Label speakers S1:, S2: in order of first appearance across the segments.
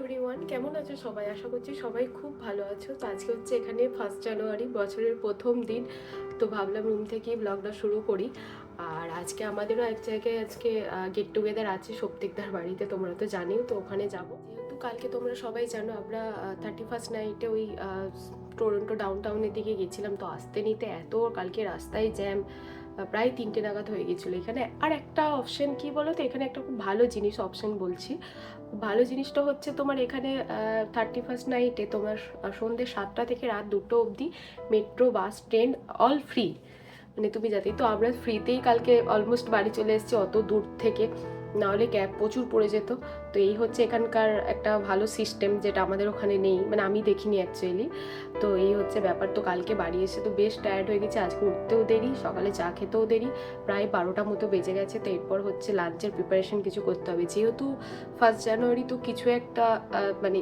S1: Everyone, কেমন আছো সবাই? আশা করছি সবাই খুব ভালো আছো। তো আজকে হচ্ছে এখানে 1 জানুয়ারি, বছরের প্রথম দিন। তো ভাবলাম রুম থেকেই ব্লগটা শুরু করি। আর আজকে আমাদেরও এক জায়গায় আজকে গেট টুগেদার আছে সৌপ্তিকদার বাড়িতে, তোমরা তো জানিও। তো ওখানে যাব, যেহেতু কালকে তোমরা সবাই জানো আমরা 31st নাইটে ওই টরন্টো ডাউনটাউনের দিকে গেছিলাম। তো আসতে নিতে এত কালকে রাস্তায় জ্যাম, প্রায় 3টে নাগাদ হয়ে গেছিলো এখানে। আর একটা অপশন কি বলো তো, এখানে একটা খুব ভালো জিনিস, অপশন বলছি, ভালো জিনিসটা হচ্ছে তোমার এখানে 31st নাইটে তোমার সন্ধ্যে 7টা থেকে রাত 2টো অবধি মেট্রো, বাস, ট্রেন অল ফ্রি। মানে তুমি যাতেই, তো আমরা ফ্রিতেই কালকে অলমোস্ট বাড়ি চলে এসেছি অত দূর থেকে, নাহলে ক্যাব প্রচুর পড়ে যেত। তো এই হচ্ছে এখানকার একটা ভালো সিস্টেম, যেটা আমাদের ওখানে নেই, মানে আমি দেখিনি অ্যাকচুয়ালি। তো এই হচ্ছে ব্যাপার। তো কালকে বাড়ি এসে তো বেশ টায়ার্ড হয়ে গেছে, আজকে উঠতেও দেরি, সকালে চা খেতেও দেরি, প্রায় 12টা মতো বেজে গেছে। তো এরপর হচ্ছে লাঞ্চের প্রিপারেশন কিছু করতে হবে, যেহেতু 1 জানুয়ারি। তো কিছু একটা মানে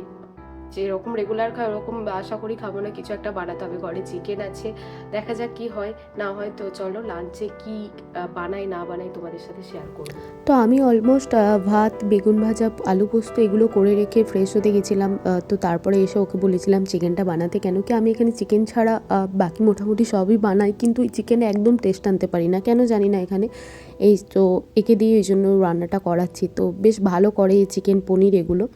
S1: যেরকম রেগুলার খাই ওরকম আশা করি খাবো না, কিছু একটা বানাতে হবে। ঘরে চিকেন আছে, দেখা যাক কি হয় না হয়। তো চলো লাঞ্চে কি বানাই না বানাই তোমাদের সাথে শেয়ার করবো।
S2: তো আমি অলমোস্ট ভাত, বেগুন ভাজা, আলু পোস্ত এগুলো করে রেখে ফ্রেশ হতে গেছিলাম। তো তারপরে এসে ওকে বলেছিলাম চিকেনটা বানাতে, কেন কি আমি এখানে চিকেন ছাড়া বাকি মোটামুটি সবই বানাই, কিন্তু চিকেনে একদম টেস্ট আনতে পারি না, কেন জানি না এখানে। এই তো একে দিয়ে এই জন্য রান্নাটা করাচ্ছি। তো বেশ ভালো করে এই চিকেন পনির এগুলো।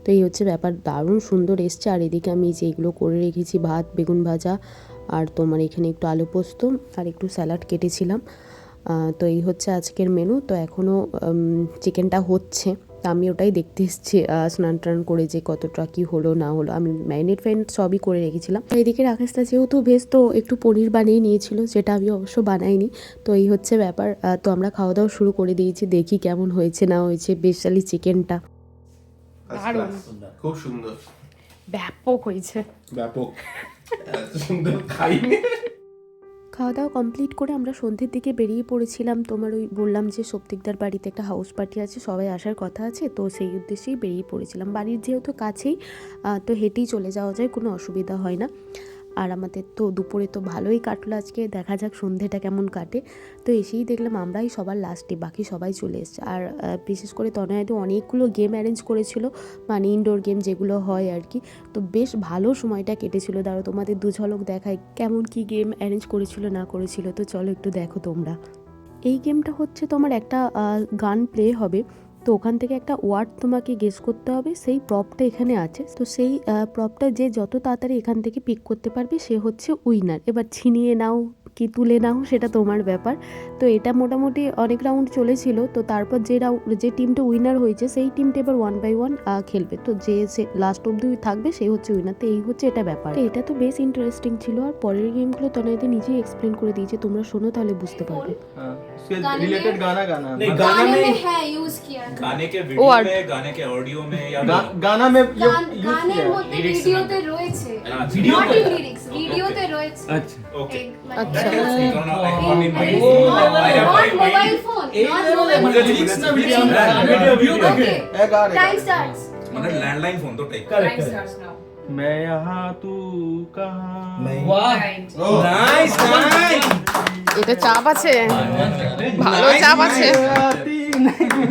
S2: তো এই হচ্ছে ব্যাপার, দারুণ সুন্দর এসছে। আর এদিকে আমি যেগুলো করে রেখেছি, ভাত, বেগুন ভাজা, আর তোমার এখানে একটু আলু পোস্ত আর একটু স্যালাড কেটেছিলাম। তো এই হচ্ছে আজকের মেনু। তো এখনও চিকেনটা হচ্ছে, তো আমি ওটাই দেখতে এসেছি স্নান টান করে যে কতটা কী হলো না হলো। আমি ম্যারিনেট সবই করে রেখেছিলাম। এদিকে রাকেশটা যেহেতু ভেজ, তো একটু পনির বানিয়ে নিয়েছিল, যেটা আমি অবশ্য বানাইনি। তো এই হচ্ছে ব্যাপার। তো আমরা খাওয়া দাওয়া শুরু করে দিয়েছি, দেখি কেমন হয়েছে না হয়েছে বেশালি চিকেনটা।
S1: দারুণ,
S3: খুব সুন্দর,
S1: ব্যাপক হয়েছে,
S3: ব্যাপক, এত সুন্দর খাইনি।
S2: খাওয়া দাওয়া কমপ্লিট করে আমরা সন্ধ্যের দিকে বেরিয়ে পড়েছিলাম। তোমার ওই বললাম যে সৌপ্তিকদার বাড়িতে একটা হাউস পার্টি আছে, সবাই আসার কথা আছে, তো সেই উদ্দেশ্যেই বেরিয়ে পড়েছিলাম। বাড়ির যেহেতু কাছেই, তো হেঁটেই চলে যাওয়া যায়, কোনো অসুবিধা হয় না। আর আমাদের তো দুপুরে তো ভালোই কাটলো আজকে, দেখা যাক সন্ধ্যেটা কেমন কাটে। তো এসেই দেখলাম আমরাই সবার লাস্টে, বাকি সবাই চলে এসছে। আর বিশেষ করে তনয়াদি অনেকগুলো গেম অ্যারেঞ্জ করেছিল, মানে ইনডোর গেম যেগুলো হয় আর কি। তো বেশ ভালো সময়টা কেটেছিল। দাঁড়ো তোমাদের দু ঝলক দেখায় কেমন কি গেম অ্যারেঞ্জ করেছিল না করেছিল। তো চলো একটু দেখো তোমরা। এই গেমটা হচ্ছে তোমার একটা গান প্লে হবে, তো ওখান থেকে একটা ওয়ার্ড তোমাকে গেস করতে হবে, সেই প্রপটা এখানে আছে। তো সেই প্রপটা যে যত তাড়াতাড়ি এখান থেকে পিক করতে পারবে সে হচ্ছে উইনার। এবার ছিনিয়ে নাও কি তুলে নাও সেটা তোমার ব্যাপার। তো এটা মোটামুটি অনেক রাউন্ড চলেছিল। তো তারপর যে টিমটা উইনার হয়েছে সেই টিমটা এবার 1 by 1 খেলবে। তো যে লাস্ট অব্দি থাকবে সেই হচ্ছে উইনার। তো এই হচ্ছে এটা ব্যাপার। এটা তো বেশ ইন্টারেস্টিং ছিল। আর পরের গেমগুলো তনয়দি নিজেই এক্সপ্লেন করে দিয়েছে, তোমরা শোনো ताले बुझते पारबे।
S4: उसके रिलेटेड गाना गाना
S5: नहीं,
S4: गाना
S5: गाने
S4: में
S5: में है यूज किया है।
S3: গানে কে ভিডিও মে, গানে কে অডিও মে, या
S4: गाना में यूज
S5: গানের
S4: किया
S5: মধ্যে
S3: Lyrics
S5: ভিডিওতে রয়েছে,
S3: ভিডিও
S5: নট ইন লিরিক্স, ভিডিওতে রয়েছে।
S4: अच्छा
S3: ওকে
S1: আচ্ছা।
S5: মোবাইল ফোন,
S4: लिरिक्स ना वीडियो
S3: वीडियो
S5: ओके
S4: है गा रहे
S5: टाइम स्टार्ट्स।
S3: মানে ল্যান্ডলাইন ফোন তো টাইপ
S4: करेक्ट मैं यहाँ तू कहाँ नाइस नाइस
S1: এটা চাপ আছে, ভালো চাপ আছে।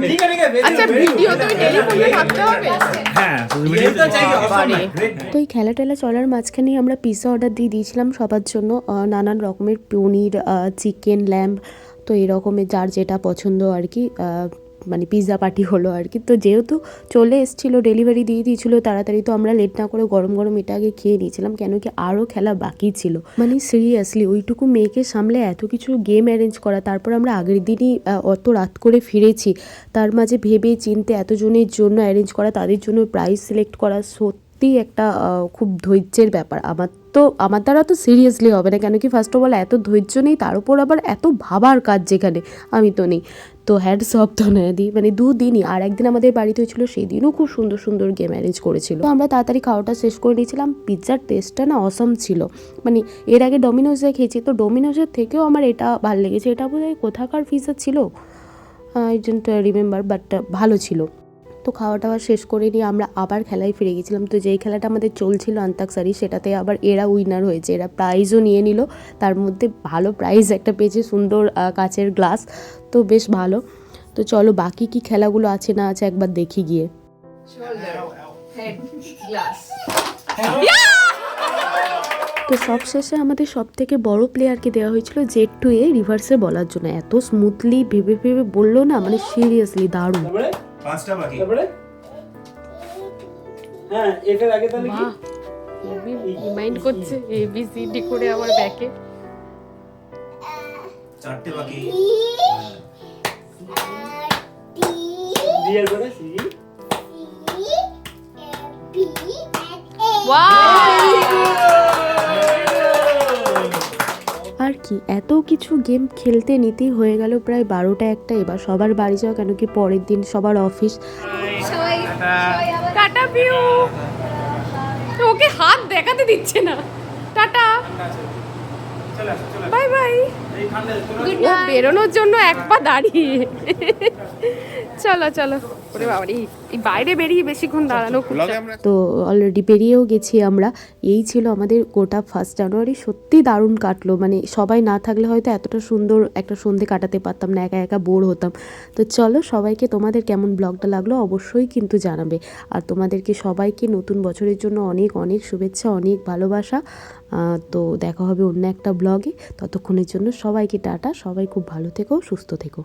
S4: ठीक है
S1: আচ্ছা, ভিডিও তুমি টেলিফোনে থাকতে হবে।
S4: हां वीडियो तो चाहिए
S1: বাড়ি।
S2: তো এই খেলা টেলা চলার মাঝখানে আমরা পিৎজা অর্ডার দিয়ে দিয়েছিলাম সবার জন্য, নানান রকমের পনির, চিকেন, ল্যাম্ব, তো এই রকমের যার যেটা পছন্দ আর কি। মানে পিৎজা পার্টি হলো আর কি। তো যেহেতু চলে এসেছিলো, ডেলিভারি দিয়ে দিয়েছিলো তাড়াতাড়ি, তো আমরা লেট না করে গরম গরম এটা আগে খেয়ে নিয়েছিলাম, কেন কি আরও খেলা বাকি ছিল। মানে সিরিয়াসলি ওইটুকু মেয়েকে সামলে এত কিছু গেম অ্যারেঞ্জ করা, তারপর আমরা আগের দিনই অত রাত করে ফিরেছি, তার মাঝে ভেবে চিনতে এতজনের জন্য অ্যারেঞ্জ করা, তাদের জন্য প্রাইজ সিলেক্ট করা, সত্যি একটা খুব ধৈর্যের ব্যাপার। আমার দ্বারা তো সিরিয়াসলি হবে না, কেন কি ফার্স্ট অফ অল এত ধৈর্য নেই, তার উপর আবার এত ভাবার কাজ যেখানে আমি তো নেই। তো হ্যাডস অফ তনয়াদি, মানে দুদিনই। আর একদিন আমাদের বাড়িতে হয়েছিল, সেই দিনও খুব সুন্দর সুন্দর গেম অ্যারেঞ্জ করেছিল। তো আমরা তাড়াতাড়ি খাওয়াটা শেষ করে নিয়েছিলাম। পিৎজার টেস্টটা না অসম ছিল, মানে এর আগে ডোমিনোজে খেয়েছি, তো ডোমিনোজের থেকেও আমার এটা ভালো লেগেছে। এটা বোধহয় কোথাকার পিৎজা ছিল, আই ডোন্ট রিমেম্বার, বাট ভালো ছিল। তো খাওয়া টাওয়া শেষ করে নিয়ে আমরা আবার খেলায় ফিরে গেছিলাম। তো যেই খেলাটা আমাদের চলছিল আন্তাক্ষরী, সেটাতে আবার এরা উইনার হয়েছে, এরা প্রাইজও নিয়ে নিল। তার মধ্যে ভালো প্রাইজ একটা পেয়েছে, সুন্দর কাচের গ্লাস, তো বেশ ভালো। তো চলো বাকি কি খেলাগুলো আছে না আছে একবার দেখি গিয়ে।
S5: হেড গ্লাস
S2: তো সবশেষে আমাদের সব থেকে বড় প্লেয়ারকে দেওয়া হয়েছিল Z2A রিভার্সে বলার জন্য। এত স্মুথলি ভেবে ভেবে বললো না, মানে সিরিয়াসলি দারুণ।
S4: তারপরে
S3: পাঁচটা বাকি।
S4: তারপরে হ্যাঁ এটার আগে তাহলে কি
S1: রিমাইন্ড করছে ABCD করে আমার ব্যাকে।
S3: চারটে বাকি।
S4: ডিয়ার করে সি
S2: আর কি এত কিছু গেম খেলতে নিতেই হয়ে গেল প্রায় 12টা 1টা। এবার সবার বাড়ি যাওয়া, কেন কি পরের দিন সবার অফিস।
S5: সবাই আবার
S1: টাটা পিউ, ওকে হাত দেখাতে দিচ্ছে না। Tata bye bye.
S5: গুড
S1: ও বেরোনোর জন্য এক পা দাঁড়িয়ে। চলো চলো, ওরে বাবারি, এই বাইরে বেরিয়ে বেশিক্ষণ দাঁড়ানো খুব চাপ।
S2: তো অলরেডি বেরিয়েও গেছি আমরা। এই ছিল আমাদের গোটা 1 জানুয়ারি। সত্যি দারুণ কাটলো, মানে সবাই না থাকলে হয়তো এতটা সুন্দর একটা সন্ধে কাটাতে পারতাম না, একা একা বোর হতাম। তো চলো, সবাইকে তোমাদের কেমন ব্লগটা লাগলো অবশ্যই কিন্তু জানাবে। আর তোমাদেরকে সবাইকে নতুন বছরের জন্য অনেক অনেক শুভেচ্ছা, অনেক ভালোবাসা। তো দেখা হবে অন্য একটা ব্লগে। ততক্ষণের জন্য সবাইকে টাটা, সবাই খুব ভালো থেকো, সুস্থ থেকো।